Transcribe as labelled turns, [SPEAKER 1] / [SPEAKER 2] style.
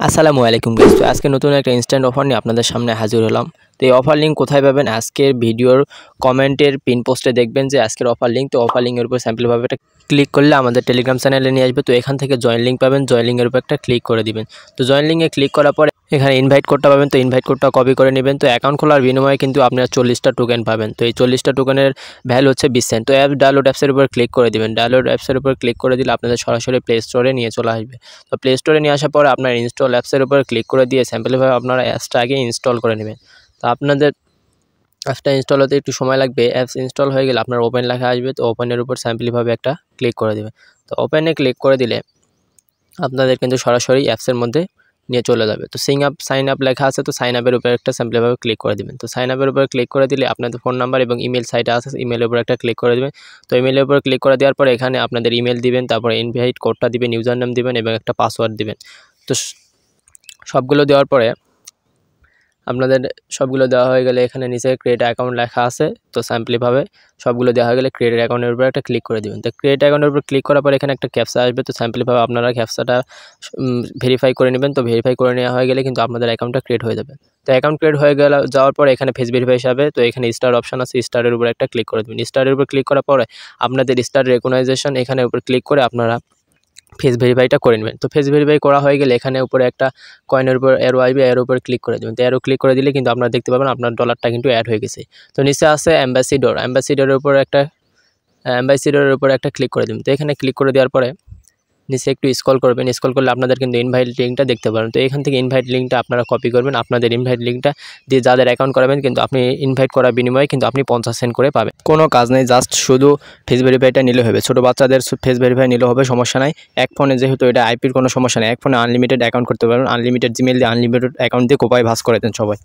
[SPEAKER 1] আসসালামু আলাইকুম গাইস। তো আজকে নতুন একটা ইনস্ট্যান্ট অফার নিয়ে আপনাদের সামনে হাজির হলাম। তো এই অফার লিঙ্ক কোথায় পাবেন? আজকের ভিডিওর কমেন্টের পিন পোস্টে দেখবেন যে আজকের অফার লিঙ্ক। তো অফার লিঙ্কের উপর স্যাম্পলভাবে একটা ক্লিক করলে আমাদের টেলিগ্রাম চ্যানেলে নিয়ে আসবে। তো এখান থেকে জয়েন লিঙ্ক পাবেন, জয়েন লিঙ্কের উপর একটা ক্লিক করে দিবেন। তো জয়েন লিঙ্কে ক্লিক করার পরে এখানে ইনভাইট কোডটা পাবেন। তো ইনভাইট কোডটা কপি করে নেবেন। তো অ্যাকাউন্ট খোলার বিনিময়ে কিন্তু আপনারা 40টা টোকেন পাবেন। তো এই 40টা টোকেনের ভ্যালু হচ্ছে 20 সেন্ট। তো ডাউনলোড অ্যাপসের উপর ক্লিক করে দিবেন। ডাউনলোড অ্যাপসের উপর ক্লিক করে দিলে আপনাদের সরাসরি প্লে স্টোরে নিয়ে চলে আসবে। তো প্লে স্টোরে নিয়ে আসার পরে আপনার ইনস্টল অ্যাপসের উপর ক্লিক করে দিয়ে স্যাম্পলভাবে আপনারা অ্যাপসটা আগে ইনস্টল করে নেবেন। তো আপনাদের অ্যাপসটা ইনস্টল হতে একটু সময় লাগবে। অ্যাপস ইনস্টল হয়ে গেলে আপনার ওপেন লেখা আসবে। তো ওপেনের উপর স্যাম্পলভাবে একটা ক্লিক করে দেবেন। তো ওপেনে ক্লিক করে দিলে আপনাদের কিন্তু সরাসরি অ্যাপসের মধ্যে নিয়ে চলে যাবে। তো সাইন আপ লেখা আছে। তো সাইন আপের উপরে একটা সিম্পলভাবে ক্লিক করে দিবেন। তো সাইন আপের উপরে ক্লিক করে দিলে আপনাদের ফোন নাম্বার এবং ইমেল সাইটে আছে, ইমেলের উপর একটা ক্লিক করে দেবেন। তো ইমেলের উপর ক্লিক করে দেওয়ার পরে এখানে আপনাদের ইমেল দিবেন, তারপরে ইনভাইট কোডটা দিবেন, ইউজার নেম দিবেন এবং একটা পাসওয়ার্ড দিবেন। তো সবগুলো দেওয়ার পরে আপনাদের সবগুলো দেওয়া হয়ে গেলে এখানে নিচে ক্রিয়েট অ্যাকাউন্ট লেখা আছে। তো সিম্পলিভাবে সবগুলো দেওয়া হয়ে গেলে ক্রিয়েট অ্যাকাউন্টের উপর একটা ক্লিক করে দিবেন। তো ক্রিয়েট অ্যাকাউন্টের উপর ক্লিক করার পরে এখানে একটা ক্যাপচা আসবে। তো সিম্পলিভাবে আপনারা ক্যাপচাটা ভেরিফাই করে নেবেন। তো ভেরিফাই করে নেওয়া হয়ে গেলে কিন্তু আপনাদের অ্যাকাউন্টটা ক্রিয়েট হয়ে যাবে। তো অ্যাকাউন্ট ক্রিয়েট হয়ে যাওয়ার পরে এখানে ফেস ভেরিফাই হিসাবে তো এখানে স্টার অপশন আছে, স্টারের উপর একটা ক্লিক করে দেবেন। স্টারের উপর ক্লিক করার পরে আপনাদের স্টার রেকগনাইজেশন এখানে উপর ক্লিক করে আপনারা ফেস ভেরিফাইটা করে নেবেন। তো ফেস ভেরিফাই করা হয়ে গেলে এখানে উপরে একটা কয়েনের উপর অ্যারো আসবে, অ্যারোর উপর ক্লিক করে দেবেন। তো অ্যারো ক্লিক করে দিলে কিন্তু আপনারা দেখতে পাবেন আপনার ডলারটা কিন্তু অ্যাড হয়ে গেছে। তো নিচে আছে অ্যাম্বাসিডরের উপর একটা ক্লিক করে দেবেন। তো এখানে ক্লিক করে দেওয়ার পরে নিচে একটু স্ক্রল করবেন। স্ক্রল করলে আপনাদের কিন্তু ইনভাইট লিঙ্কটা দেখতে পাবেন। তো এখান থেকে ইনভাইট লিঙ্কটা আপনারা কপি করবেন। আপনাদের ইনভাইট লিঙ্কটা দিয়ে যাদের অ্যাকাউন্ট করাবেন কিন্তু আপনি ইনভাইট করার বিনিময়ে কিন্তু আপনি 50 সেন্ট করে পাবেন। কোনো কাজ নেই, জাস্ট শুধু ফেস ভেরিফাইটা নিলে হবে। ছোটো বাচ্চাদের ফেস ভেরিফাই নিলে হবে, সমস্যা নাই। এক ফোনে যেহেতু এটা আইপির কোনো সমস্যা নেই, এক ফোনে আনলিমিটেড অ্যাকাউন্ট করতে পারবেন। আনলিমিটেড জিমেল দিয়ে আনলিমিটেড অ্যাকাউন্ট দিয়ে কোপায় ভাস করে দেন সবাই।